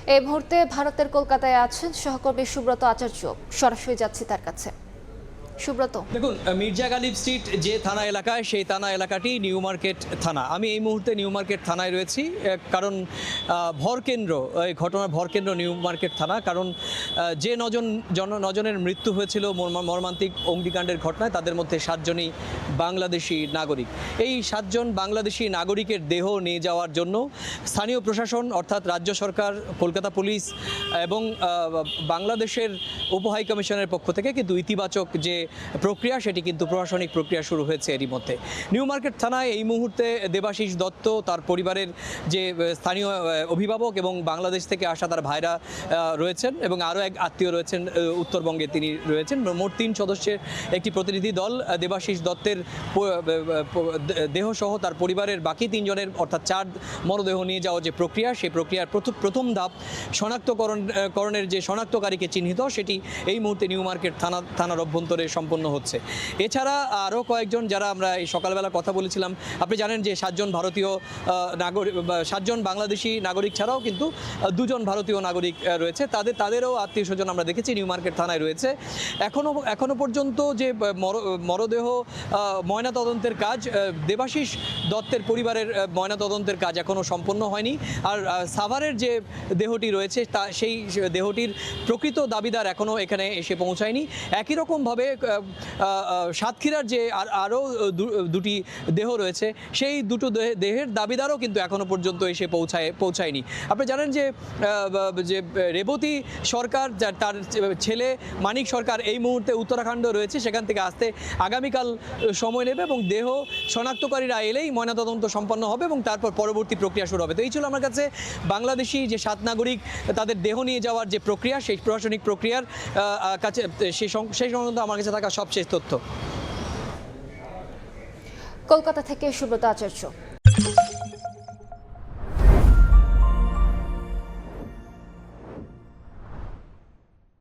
এই মুহূর্তে ভারতের কলকাতায় আছেন সহকর্মী সুব্রত আচার্য। সরাসরি যাচ্ছি তার কাছে। সুব্রত, দেখুন, মির্জা গালিব স্ট্রিট যে থানা এলাকায়, সেই থানা এলাকাটি নিউ মার্কেট থানা। আমি এই মুহূর্তে নিউ মার্কেট থানায় রয়েছি, কারণ ভরকেন্দ্র, এই ঘটনার ভরকেন্দ্র নিউ মার্কেট থানা। কারণ যে নজনের মৃত্যু হয়েছিল মর্মান্তিক অগ্নিকাণ্ডের ঘটনায়, তাদের মধ্যে 7 জনই বাংলাদেশি নাগরিক। এই 7 জন বাংলাদেশি নাগরিকের দেহ নিয়ে যাওয়ার জন্য স্থানীয় প্রশাসন অর্থাৎ রাজ্য সরকার, কলকাতা পুলিশ এবং বাংলাদেশের উপহাই কমিশনের পক্ষ থেকে কিন্তু ইতিবাচক যে প্রক্রিয়া, সেটি কিন্তু প্রশাসনিক প্রক্রিয়া শুরু হয়েছে এরই মধ্যে। নিউ মার্কেট থানায় এই মুহূর্তে দেবাশিস দত্ত, তার পরিবারের যে স্থানীয় অভিভাবক এবং বাংলাদেশ থেকে আসা তার ভাইরা রয়েছেন, এবং আরও এক আত্মীয় রয়েছেন উত্তরবঙ্গে, তিনি রয়েছেন। মোট 3 সদস্যের একটি প্রতিনিধি দল দেবাশিস দত্তের দেহসহ তার পরিবারের বাকি 3 জনের অর্থাৎ 4 মরদেহ নিয়ে যাওয়ার যে প্রক্রিয়া, সেই প্রক্রিয়ার প্রথম ধাপ শনাক্তকরণের যে শনাক্তকারীকে চিহ্নিত, সেটি এই মুহূর্তে নিউ মার্কেট থানার অভ্যন্তরে সম্পন্ন হচ্ছে। এছাড়া আরও কয়েকজন, যারা আমরা এই সকালবেলা কথা বলেছিলাম, আপনি জানেন যে 7 জন ভারতীয় নাগরিক, 7 জন বাংলাদেশি নাগরিক ছাড়াও কিন্তু 2 জন ভারতীয় নাগরিক রয়েছে। তাদেরও আত্মীয় স্বজন আমরা দেখেছি নিউ মার্কেট থানায় রয়েছে। এখনো পর্যন্ত যে মরদেহ ময়নাতদন্তের কাজ, দেবাশিস দত্তের পরিবারের ময়নাতদন্তের কাজ এখনও সম্পন্ন হয়নি। আর সাভারের যে দেহটি রয়েছে, সেই দেহটির প্রকৃত দাবিদার এখনও এখানে এসে পৌঁছায়নি। একই রকমভাবে সাতক্ষীরার যে আরও 2টি দেহ রয়েছে, সেই দুটো দেহের দাবিদারও কিন্তু এখনও পর্যন্ত এসে পৌঁছায়নি। আপনি জানেন যে রেবতী সরকার, তার ছেলে মানিক সরকার এই মুহূর্তে উত্তরাখণ্ড রয়েছে, সেখান থেকে আসতে আগামীকাল সময় নেবে, এবং দেহ শনাক্তকারীরা এলেই ময়নাতদন্ত সম্পন্ন হবে এবং তারপর পরবর্তী প্রক্রিয়া শুরু হবে। তো এই ছিল আমার কাছে বাংলাদেশি যে 7 নাগরিক, তাদের দেহ নিয়ে যাওয়ার যে প্রক্রিয়া, সেই প্রশাসনিক প্রক্রিয়ার কাছে সেই সংক্রান্ত আমার কাছে থাকা সবশেষ তথ্য। কলকাতা থেকে সুব্রত আচার্য।